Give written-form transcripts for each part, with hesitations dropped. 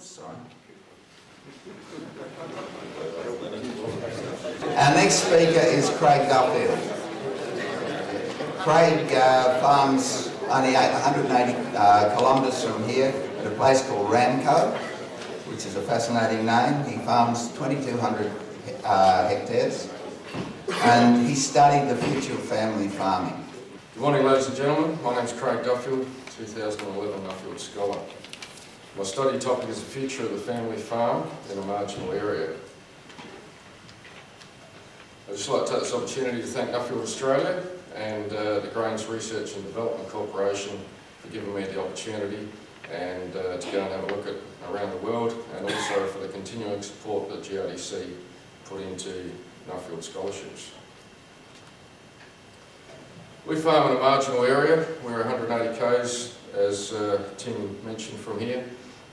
Sorry. Our next speaker is Craig Duffield. Craig farms only 180 kilometres from here at a place called Ramco, which is a fascinating name. He farms 2,200 hectares, and he studied the future of family farming. Good morning, ladies and gentlemen. My name is Craig Duffield, 2011 Nuffield Scholar. My study topic is the future of the family farm in a marginal area. I'd just like to take this opportunity to thank Nuffield Australia and the Grains Research and Development Corporation for giving me the opportunity and to go and have a look at around the world, and also for the continuing support that GRDC put into Nuffield scholarships. We farm in a marginal area. We're 180 k's, as Tim mentioned, from here.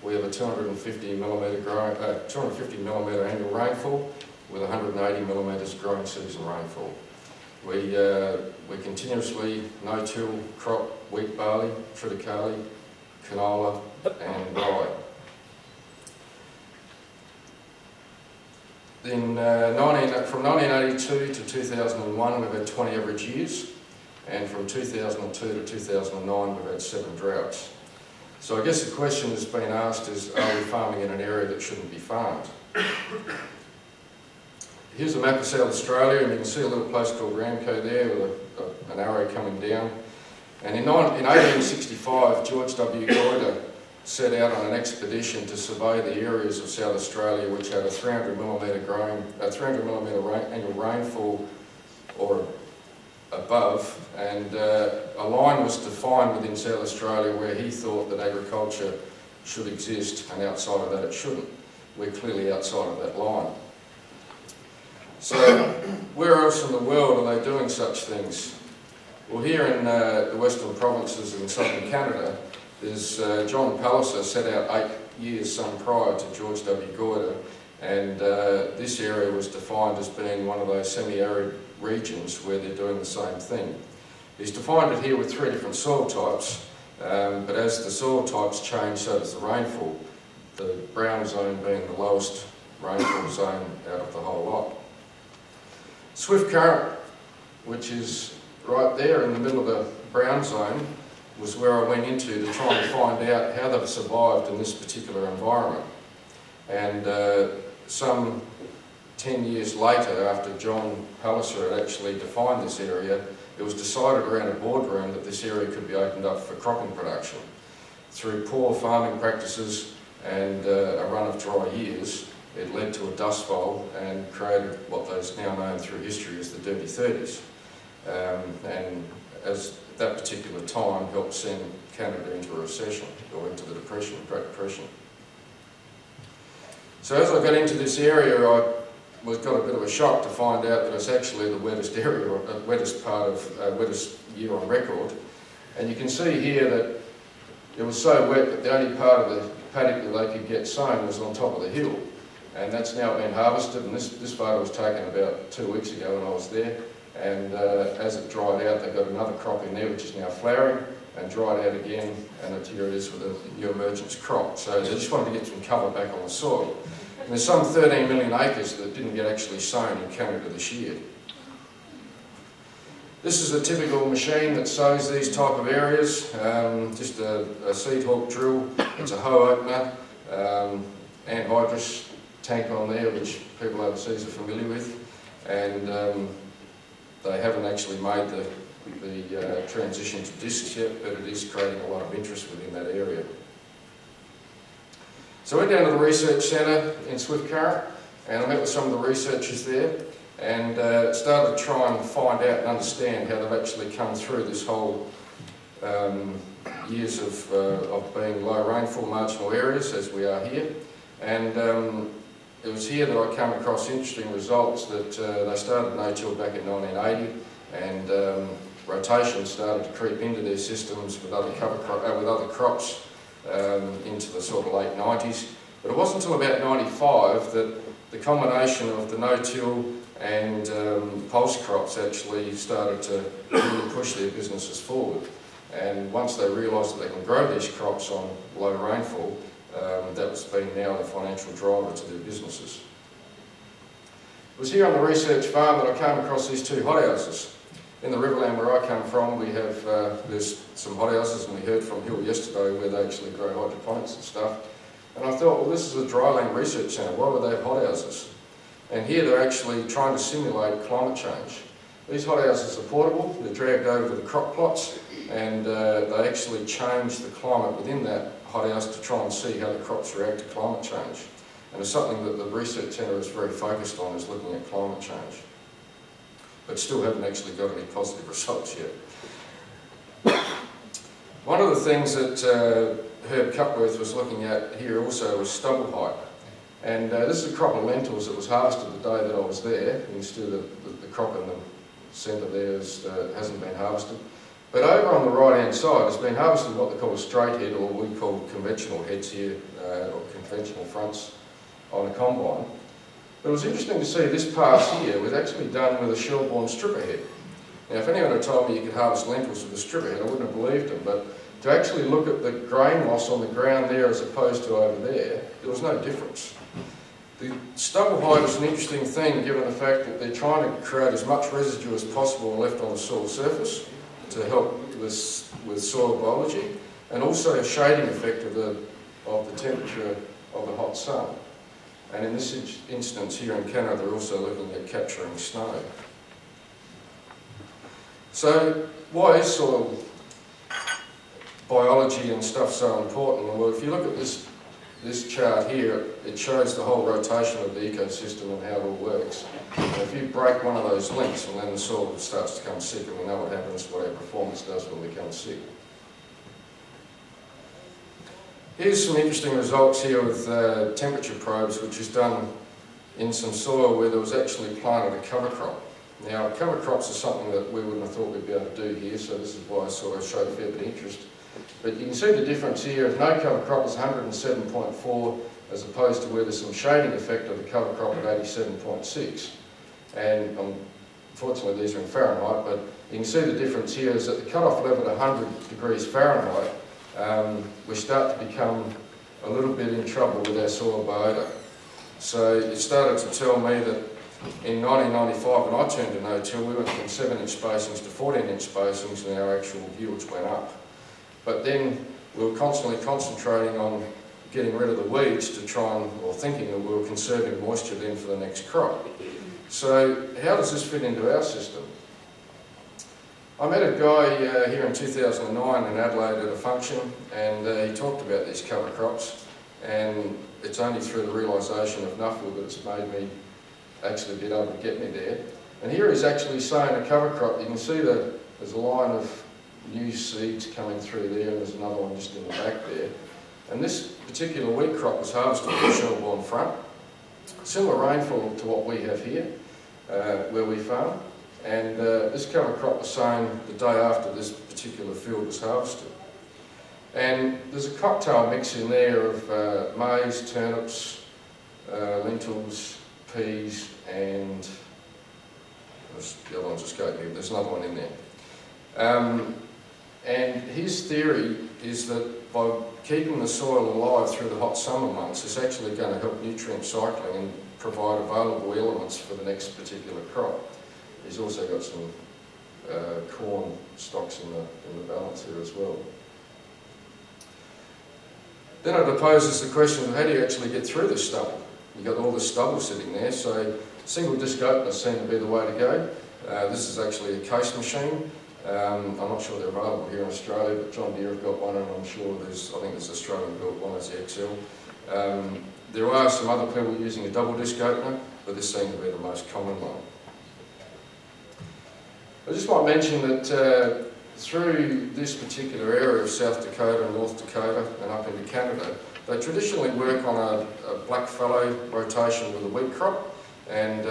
We have a 250 millimetre annual rainfall with 180 millimetres growing season rainfall. We continuously no-till crop wheat, barley, triticale, canola and rye. From 1982 to 2001 we've had 20 average years, and from 2002 to 2009 we've had 7 droughts. So I guess the question that's been asked is, are we farming in an area that shouldn't be farmed? Here's a map of South Australia, and you can see a little place called Ramco there with an arrow coming down. And in 1865, George W. Goyder set out on an expedition to survey the areas of South Australia which had a 300 millimetre annual rainfall or above, and a line was defined within South Australia where he thought that agriculture should exist, and outside of that it shouldn't. We're clearly outside of that line. So where else in the world are they doing such things? Well, here in the Western Provinces in southern Canada, there's John Palliser set out 8 years some prior to George W. Goyder, and this area was defined as being one of those semi-arid regions where they're doing the same thing. He's defined it here with 3 different soil types, but as the soil types change, so does the rainfall, the brown zone being the lowest rainfall zone out of the whole lot. Swift Current, which is right there in the middle of the brown zone, was where I went into to try and find out how they've survived in this particular environment. And some 10 years later, after John Palliser had actually defined this area, it was decided around a boardroom that this area could be opened up for cropping production. Through poor farming practices and a run of dry years, it led to a dust bowl and created what is now known through history as the Dirty 30s. And as that particular time helped send Canada into a recession, or into the Depression, Great Depression. So as I got into this area, I got a bit of a shock to find out that it's actually the wettest area, or wettest part of wettest year on record. And you can see here that it was so wet that the only part of the paddock that they could get sown was on top of the hill. And that's now been harvested, and this photo was taken about 2 weeks ago when I was there. And as it dried out, they got another crop in there which is now flowering, and dried out again, and here it is with a new emergence crop. So they just wanted to get some cover back on the soil. And there's some 13 million acres that didn't get actually sown in Canada this year. This is a typical machine that sows these type of areas, just a seed hawk drill. It's a hoe opener, anhydrous tank on there, which people overseas are familiar with, and they haven't actually made the transition to discs yet, but it is creating a lot of interest within that area. So I went down to the research centre in Swift Current, and I met with some of the researchers there, and started to try and find out and understand how they've actually come through this whole years of being low rainfall marginal areas as we are here. And it was here that I came across interesting results that they started no-till back in 1980, and rotation started to creep into their systems with other crops into the sort of late 90s. But it wasn't until about 95 that the combination of the no-till and pulse crops actually started to really push their businesses forward. And once they realised that they can grow these crops on low rainfall, that's been now the financial driver to their businesses. It was here on the research farm that I came across these two hothouses. In the Riverland where I come from, we have there's some hothouses, and we heard from Hill yesterday where they actually grow hydroponics and stuff. And I thought, well, this is a dryland research centre, why would they have hothouses? And here they're actually trying to simulate climate change. These hothouses are portable, they're dragged over to the crop plots, and they actually change the climate within that hothouse to try and see how the crops react to climate change. And it's something that the research centre is very focused on, is looking at climate change. But still haven't actually got any positive results yet. One of the things that Herb Cupworth was looking at here also was stubble height. And this is a crop of lentils that was harvested the day that I was there. You can see the crop in the centre there hasn't been harvested. But over on the right-hand side, it's been harvested what they call a straight head, or we call conventional heads here, or conventional fronts on a combine. But it was interesting to see this pass here was actually done with a shell-borne stripper head. Now, if anyone had told me you could harvest lentils with a stripper head, I wouldn't have believed them, but to actually look at the grain loss on the ground there as opposed to over there was no difference. The stubble height is an interesting thing given the fact that they're trying to create as much residue as possible left on the soil surface to help with soil biology, and also a shading effect of the temperature of the hot sun. And in this instance here in Canada, they're also looking at capturing snow. So why is soil biology and stuff so important? Well, if you look at this chart here, it shows the whole rotation of the ecosystem and how it all works. And if you break one of those links, and then the soil starts to become sick, and we know what happens, what our performance does when we become sick. Here's some interesting results here with temperature probes, which is done in some soil where there was actually planted a cover crop. Now, cover crops are something that we wouldn't have thought we'd be able to do here, so this is why I sort of showed a fair bit of interest. But you can see the difference here. If no cover crop is 107.4, as opposed to where there's some shading effect of the cover crop at 87.6. And unfortunately these are in Fahrenheit, but you can see the difference here is at the cut-off level at 100 degrees Fahrenheit, we start to become a little bit in trouble with our soil biota. So it started to tell me that in 1995, when I turned to no-till, we went from 7-inch spacings to 14-inch spacings, and our actual yields went up. But then we were constantly concentrating on getting rid of the weeds to try and, or thinking that we were conserving moisture then for the next crop. So how does this fit into our system? I met a guy here in 2009 in Adelaide at a function, and he talked about these cover crops, and it's only through the realisation of Nuffield that it's made me actually be able to get me there. And here he's actually sowing a cover crop. You can see that there's a line of new seeds coming through there, and there's another one just in the back there. And this particular wheat crop was harvested with a shell-borne front. Similar rainfall to what we have here, where we farm. And this cover crop was sown the day after this particular field was harvested. And there's a cocktail mix in there of maize, turnips, lentils, peas, and the other one's escaped me, but there's another one in there. And his theory is that by keeping the soil alive through the hot summer months, it's actually going to help nutrient cycling and provide available elements for the next particular crop. He's also got some corn stocks in the balance here as well. Then it poses the question of how do you actually get through this stubble? You've got all this stubble sitting there, so single disc openers seem to be the way to go. This is actually a case machine. I'm not sure they're available here in Australia, but John Deere have got one, and I'm sure I think there's Australian built one as the XL. There are some other people using a double disc opener, but this seems to be the most common one. I just might mention that through this particular area of South Dakota and North Dakota and up into Canada, they traditionally work on a black fallow rotation with a wheat crop. And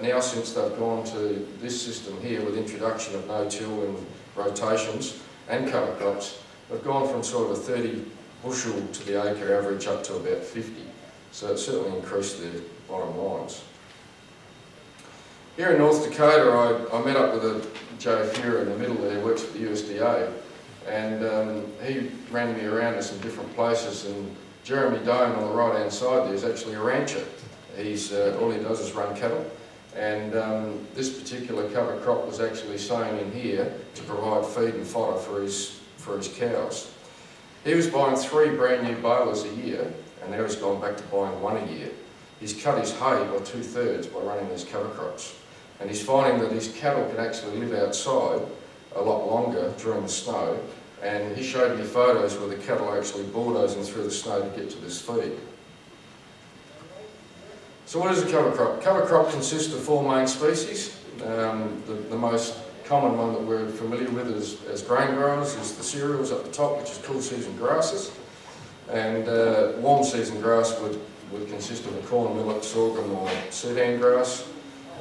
now, since they've gone to this system here with introduction of no-till and rotations and cover crops, they've gone from sort of a 30 bushel to the acre average up to about 50. So it's certainly increased their bottom lines. Here in North Dakota, I met up with Joe Fuhrer in the middle there, works for the USDA, and he ran me around to some different places, and Jeremy Doan on the right hand side there is actually a rancher. All he does is run cattle, and this particular cover crop was actually sown in here to provide feed and fodder for his cows. He was buying 3 brand new balers a year, and now he's gone back to buying 1 a year. He's cut his hay by 2/3 by running these cover crops, and he's finding that his cattle can actually live outside a lot longer during the snow, and he showed me photos where the cattle are actually bulldozing through the snow to get to this feed. So what is a cover crop? Cover crop consists of 4 main species. The most common one that we're familiar with as grain growers is the cereals at the top, which is cool season grasses. And warm season grass would consist of a corn, millet, sorghum or sudan grass.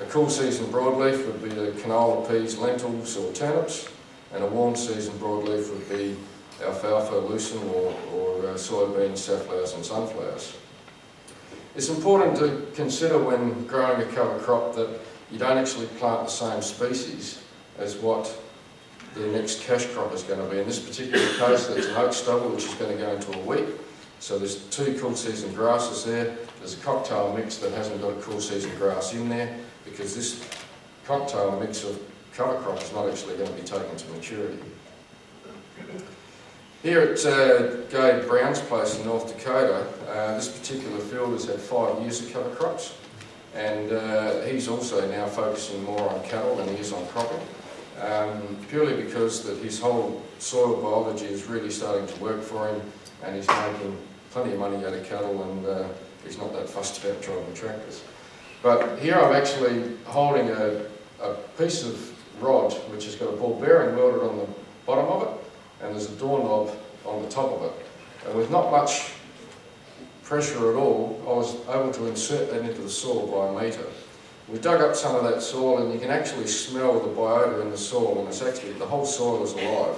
A cool season broadleaf would be the canola, peas, lentils or turnips. And a warm season broadleaf would be alfalfa, lucerne or soybeans, safflowers and sunflowers. It's important to consider when growing a cover crop that you don't actually plant the same species as what the next cash crop is going to be. In this particular case, there's an oak stubble which is going to go into a wheat. So there's 2 cool season grasses there. There's a cocktail mix that hasn't got a cool season grass in there, because this cocktail mix of cover crop is not actually going to be taken to maturity. Here at Gabe Brown's place in North Dakota, this particular field has had 5 years of cover crops, and he's also now focusing more on cattle than he is on cropping, purely because that his whole soil biology is really starting to work for him, and he's making plenty of money out of cattle, and he's not that fussed about driving tractors. But here I'm actually holding a piece of rod which has got a ball bearing welded on the bottom of it, and there's a doorknob on the top of it. And with not much pressure at all, I was able to insert that into the soil by a metre. We dug up some of that soil, and you can actually smell the biota in the soil, and it's actually, the whole soil is alive.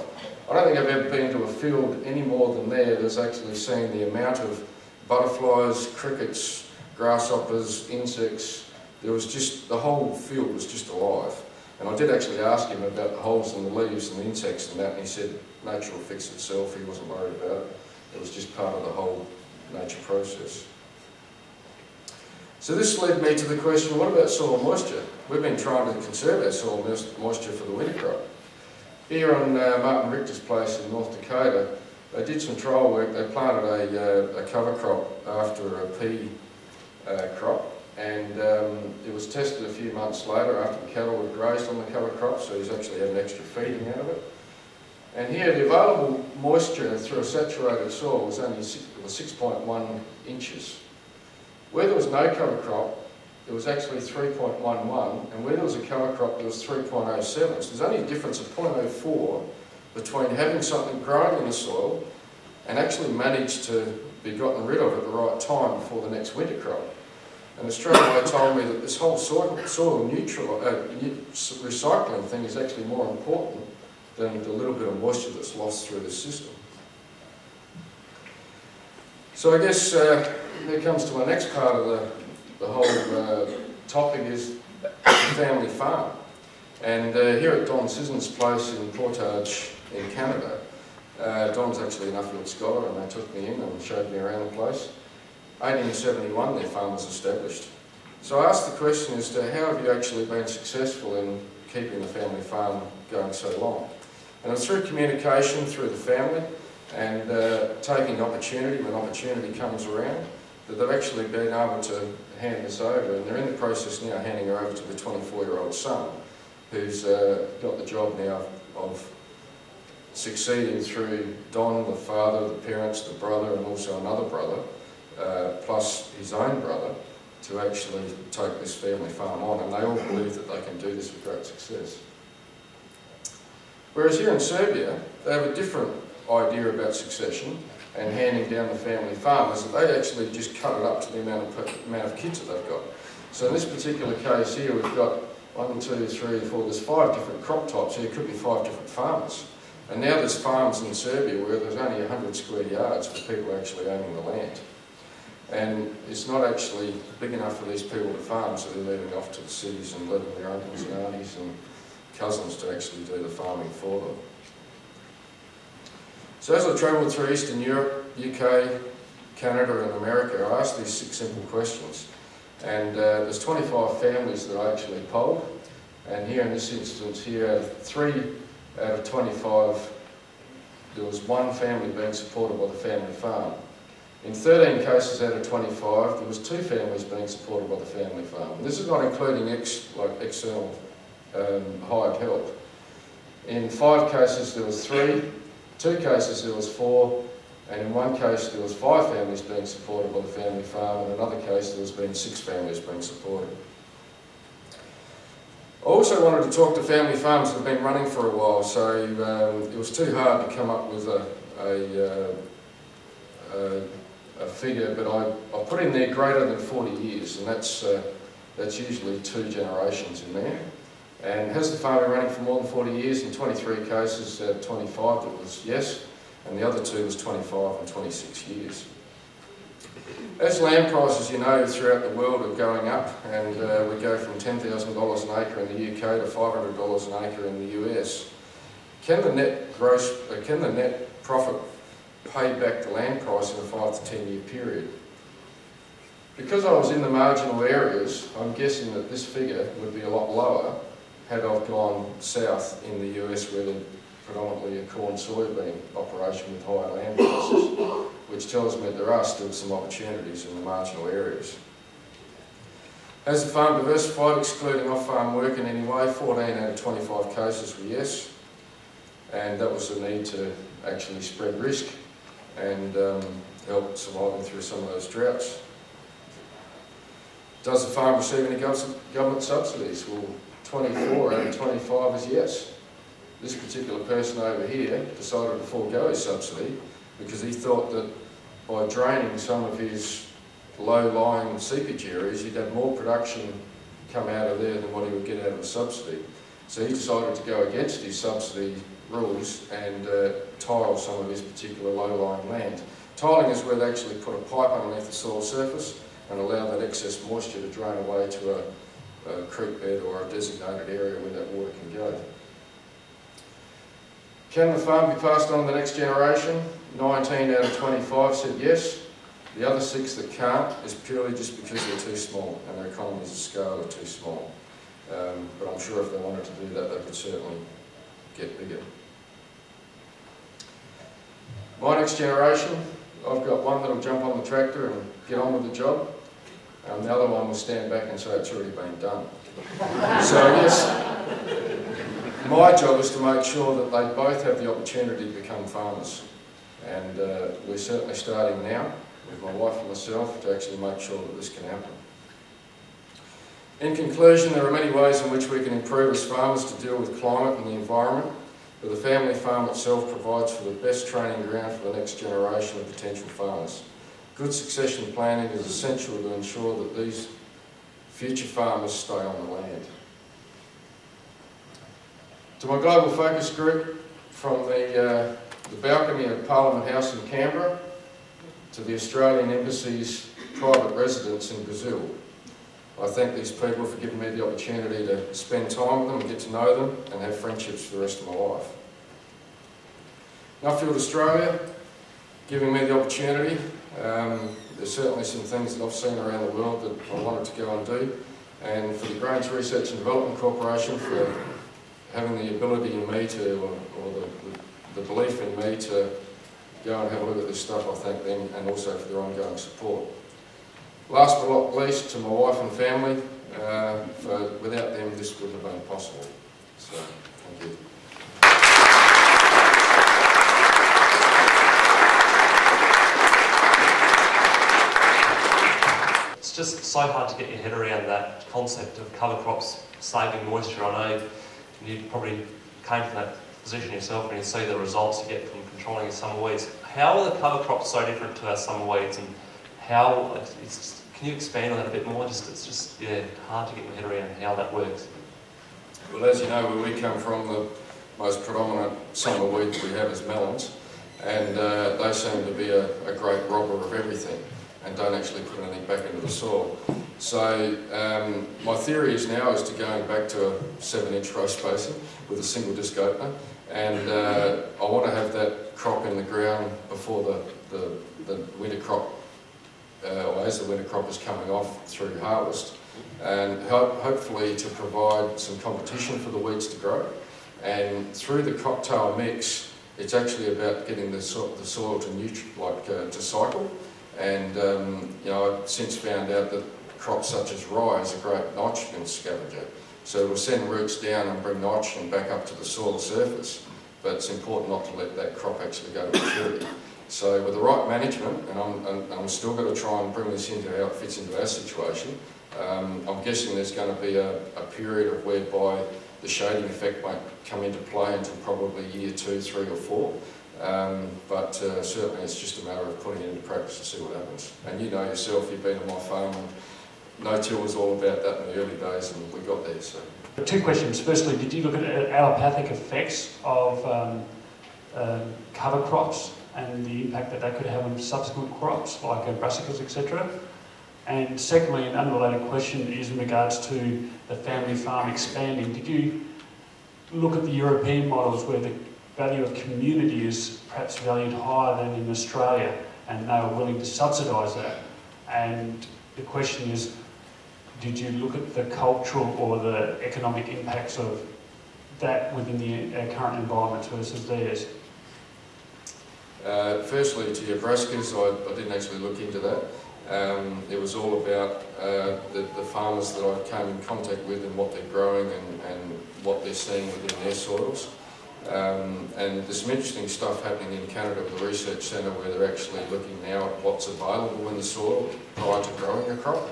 I don't think I've ever been to a field any more than there's actually seen the amount of butterflies, crickets, grasshoppers, insects. There was just, the whole field was just alive. And I did actually ask him about the holes in the leaves and the insects and that, and he said nature will fix itself, he wasn't worried about it. It was just part of the whole nature process. So this led me to the question, what about soil moisture? We've been trying to conserve our soil moisture for the winter crop. Here on Martin Richter's place in North Dakota, they did some trial work. They planted a cover crop after a pea crop, and it was tested a few months later after the cattle had grazed on the cover crop, so he's actually had an extra feeding out of it. And here the available moisture through a saturated soil was only 6.1 inches. Where there was no cover crop, it was actually 3.11, and where there was a cover crop, there was 3.07. So there's only a difference of 0.04 between having something growing in the soil and actually managed to be gotten rid of at the right time before the next winter crop. And Australia told me that this whole soil recycling thing is actually more important than the little bit of moisture that's lost through the system. So I guess there comes to my next part of the whole topic is the family farm. And here at Don Sisson's place in Portage in Canada, Don's actually a Nuffield scholar, and they took me in and showed me around the place. 1871 their farm was established. So I asked the question as to how have you actually been successful in keeping the family farm going so long? And it was through communication, through the family, and taking opportunity when opportunity comes around, that they've actually been able to hand this over, and they're in the process now handing her over to the 24-year-old son, who's got the job now of succeeding through Don, the father, the parents, the brother, and also another brother, plus his own brother, to actually take this family farm on, and they all believe that they can do this with great success. Whereas here in Serbia, they have a different idea about succession and handing down the family farm, is that they actually just cut it up to the amount of kids that they've got. So in this particular case here, we've got 1, 2, 3, 4, there's 5 different crop types, so it could be 5 different farmers. And now there's farms in Serbia where there's only 100 square yards for people actually owning the land. And it's not actually big enough for these people to farm, so they're moving off to the cities and letting their uncles and aunties and cousins to actually do the farming for them. So as I travelled through Eastern Europe, UK, Canada and America, I asked these 6 simple questions. And there's 25 families that I actually polled. And here in this instance here, 3 out of 25, there was 1 family being supported by the family farm. In 13 cases out of 25, there was 2 families being supported by the family farm. And this is not including external hired help. In 5 cases there was 3, 2 cases there was 4, and in 1 case there was 5 families being supported by the family farm, and in another case there was been 6 families being supported. I also wanted to talk to family farms that have been running for a while, so it was too hard to come up with a figure, but I put in there greater than 40 years, and that's usually 2 generations in there. And has the farm been running for more than 40 years? In 23 cases, 25 that was yes, and the other 2 was 25 and 26 years. As land prices, you know, throughout the world are going up, and we go from $10,000 an acre in the UK to $500 an acre in the US. Can the net profit pay back the land price in a 5 to 10 year period? Because I was in the marginal areas, I'm guessing that this figure would be a lot lower had I've gone south in the US where they're predominantly a corn soybean operation with higher land prices, which tells me there are still some opportunities in the marginal areas. Has the farm diversified, excluding off-farm work in any way? 14 out of 25 cases were yes, and that was the need to actually spread risk and help surviving through some of those droughts. Does the farm receive any government subsidies? Well, 24 out of 25 is yes. This particular person over here decided to forego his subsidy because he thought that by draining some of his low-lying seepage areas, he'd have more production come out of there than what he would get out of a subsidy. So he decided to go against his subsidy rules and tile some of his particular low-lying land. Tiling is where they actually put a pipe underneath the soil surface and allow that excess moisture to drain away to a creek bed or a designated area where that water can go. Can the farm be passed on to the next generation? 19 out of 25 said yes. The other 6 that can't is purely just because they're too small and their economies of scale are too small. But I'm sure if they wanted to do that, they could certainly get bigger. My next generation, I've got one that'll jump on the tractor and get on with the job. The other one will stand back and say it's already been done. So yes, my job is to make sure that they both have the opportunity to become farmers. And we're certainly starting now with my wife and myself to actually make sure that this can happen. In conclusion, there are many ways in which we can improve as farmers to deal with climate and the environment, but the family farm itself provides for the best training ground for the next generation of potential farmers. Good succession planning is essential to ensure that these future farmers stay on the land. To my global focus group, from the balcony of Parliament House in Canberra to the Australian Embassy's private residence in Brazil, I thank these people for giving me the opportunity to spend time with them and get to know them and have friendships for the rest of my life. Nuffield, Australia, giving me the opportunity. There's certainly some things that I've seen around the world that I wanted to go and do, and for the Grains Research and Development Corporation for having the ability in me to, or the belief in me to go and have a look at this stuff. I thank them, and also for their ongoing support. Last but not least, to my wife and family, without them this wouldn't have been possible. So, thank you. It's just so hard to get your head around that concept of cover crops saving moisture. I know you probably came from that position yourself and you see the results you get from controlling your summer weeds. How are the cover crops so different to our summer weeds, and how, can you expand on that a bit more? It's just hard to get my head around how that works. Well, as you know, where we come from, the most predominant summer weeds we have is melons, and they seem to be a great robber of everything and don't actually put anything back into the soil. So my theory is now to going back to a 7-inch row spacing with a single disc opener, and I want to have that crop in the ground before the winter crop as the winter crop is coming off through harvest, and hopefully to provide some competition for the weeds to grow. And through the cocktail mix, it's actually about getting the soil to cycle. And you know, I've since found out that crops such as rye is a great nitrogen scavenger. So we'll send roots down and bring nitrogen back up to the soil surface, but it's important not to let that crop actually go to maturity. So with the right management, and I'm still going to try and bring this into how it fits into our situation, I'm guessing there's going to be a period of whereby the shading effect won't come into play until probably year 2, 3 or 4. But certainly it's just a matter of putting it into practice to see what happens. And you know yourself, you've been on my farm, and no-till was all about that in the early days, and we got there. So. 2 questions. Firstly, did you look at allopathic effects of cover crops and the impact that that could have on subsequent crops, like brassicas, etc.? And secondly, an unrelated question is in regards to the family farm expanding. Did you look at the European models where the value of community is perhaps valued higher than in Australia, and they were willing to subsidise that? And the question is, did you look at the cultural or the economic impacts of that within the current environments versus theirs? Firstly, to your brassicas, I didn't actually look into that. It was all about the farmers that I came in contact with and what they're growing and what they're seeing within their soils. And there's some interesting stuff happening in Canada with the Research Centre, where they're actually looking now at what's available in the soil prior to growing a crop,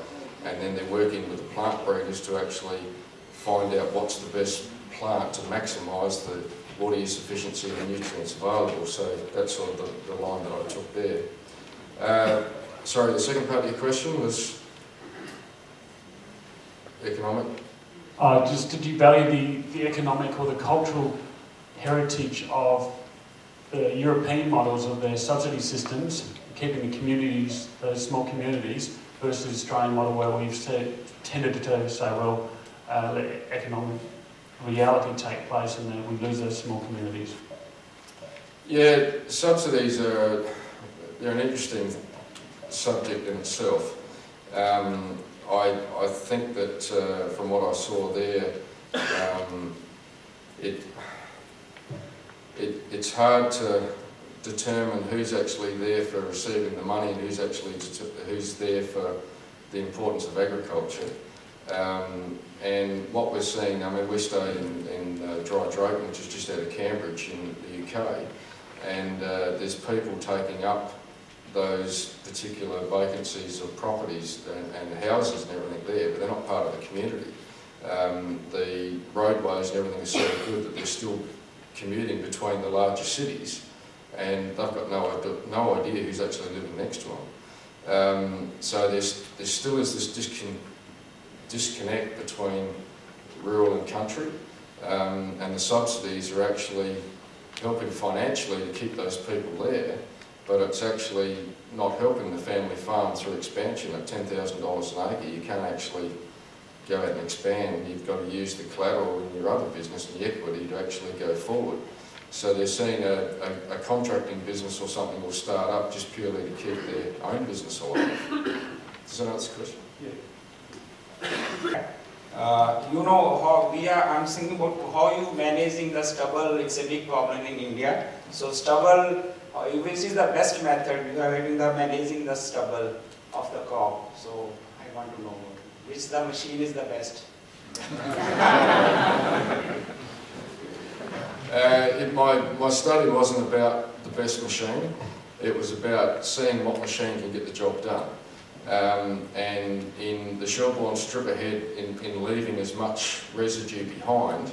and then they're working with the plant breeders to actually find out what's the best plant to maximise the water use efficiency and the nutrients available. So that's sort of the line that I took there. Sorry, the second part of your question was economic? Just did you value the economic or the cultural heritage of the European models of their subsidy systems, keeping the communities, those small communities, versus the Australian model where we've tended to say, well, let economic reality take place and then we lose those small communities? Yeah, subsidies they're an interesting subject in itself. I think that from what I saw there, it's hard to determine who's actually there for receiving the money and who's there for the importance of agriculture. And what we're seeing, I mean, we stayed in Dry Drayton, which is just out of Cambridge in the UK, and there's people taking up those particular vacancies of properties and houses and everything there, but they're not part of the community. The roadways and everything is so good that they're still commuting between the larger cities, and they've got no idea who's actually living next to them. So there still is this disconnect between rural and country, and the subsidies are actually helping financially to keep those people there, but it's actually not helping the family farm through expansion. At $10,000 an acre, you can't actually go out and expand. You've got to use the collateral in your other business and the equity to actually go forward. So they're seeing a contracting business or something will start up just purely to keep their own business alive. Does that answer the question? Yeah. You know how I'm thinking about how you managing the stubble. It's a big problem in India. So stubble, which is the best method you are having the managing the stubble of the crop. So I want to know which the machine is the best. My study wasn't about the best machine. It was about seeing what machine can get the job done. And in the Shelbourne strip ahead, in leaving as much residue behind,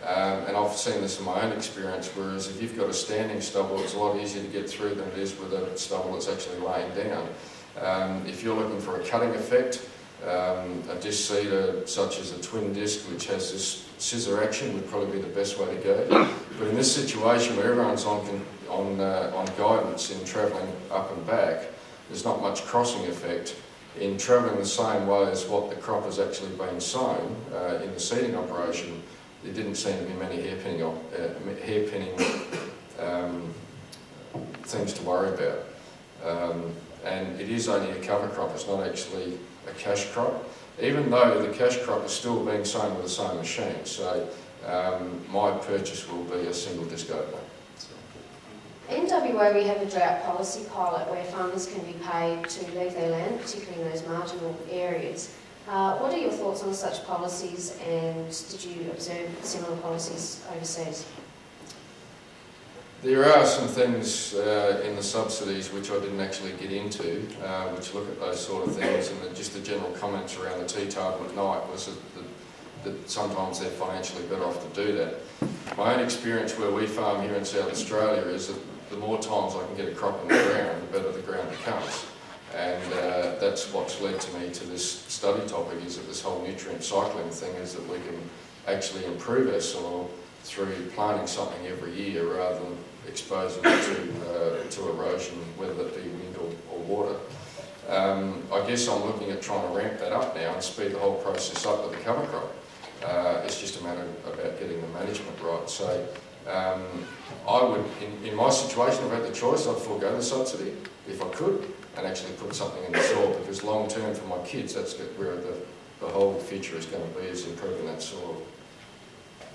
and I've seen this in my own experience, whereas if you've got a standing stubble, it's a lot easier to get through than it is with a stubble that's actually laying down. If you're looking for a cutting effect, a disc seeder such as a twin disc, which has this scissor action, would probably be the best way to go. But in this situation where everyone's on guidance in travelling up and back, there's not much crossing effect. In travelling the same way as what the crop has actually been sown in the seeding operation, there didn't seem to be many hairpinning things to worry about. and it is only a cover crop, it's not actually a cash crop, even though the cash crop is still being sown with the same machine. So my purchase will be a single disc opener. In WA we have a drought policy pilot where farmers can be paid to leave their land, particularly in those marginal areas. What are your thoughts on such policies, and did you observe similar policies overseas? There are some things in the subsidies which I didn't actually get into, which look at those sort of things, and just the general comments around the tea table at night was that sometimes they're financially better off to do that. My own experience where we farm here in South Australia is that the more times I can get a crop in the ground, the better the ground becomes. And that's what's led to me to this study topic, is that this whole nutrient cycling thing is that we can actually improve our soil through planting something every year rather than exposing it to erosion, whether that be wind or water. I guess I'm looking at trying to ramp that up now and speed the whole process up with the cover crop. It's just a matter about getting the management right. So I would, in my situation, if I had the choice, I'd forego the subsidy if I could and actually put something in the soil, because long term for my kids, that's where the whole future is going to be, is improving that soil.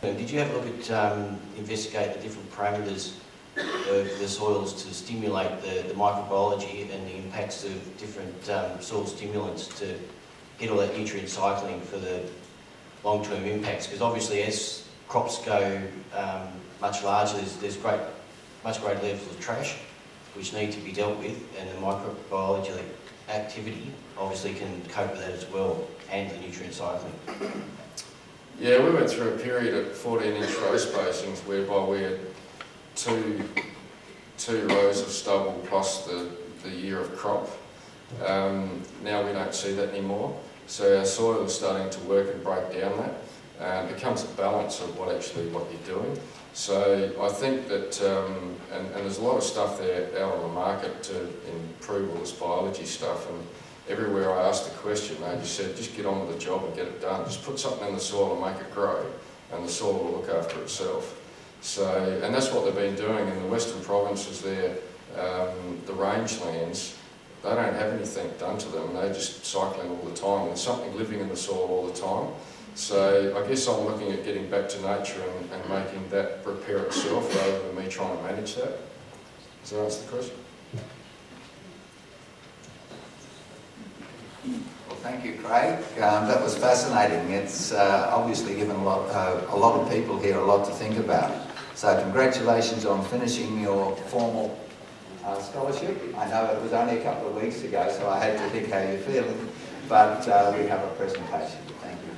Did you have a look at, investigate the different parameters of the soils to stimulate the microbiology and the impacts of different soil stimulants to get all that nutrient cycling for the long-term impacts? Because obviously as crops go much larger, there's much greater levels of trash which need to be dealt with, and the microbiology activity obviously can cope with that as well, and the nutrient cycling. Yeah, we went through a period at 14-inch row spacings whereby we had two rows of stubble plus the year of crop. Now we don't see that anymore, so our soil is starting to work and break down that. It becomes a balance of what you're doing. So I think that, and there's a lot of stuff there out on the market to improve all this biology stuff, and everywhere I asked the question, they just said, just get on with the job and get it done. Just put something in the soil and make it grow, and the soil will look after itself. So, and that's what they've been doing in the Western provinces there, the rangelands. They don't have anything done to them, they're just cycling all the time. There's something living in the soil all the time. So I guess I'm looking at getting back to nature and making that repair itself rather than me trying to manage that. Does that answer the question? Well, thank you, Craig. That was fascinating. It's obviously given a lot of people here a lot to think about. So congratulations on finishing your formal scholarship. I know it was only a couple of weeks ago, so I hate to think how you're feeling, but we have a presentation. Thank you.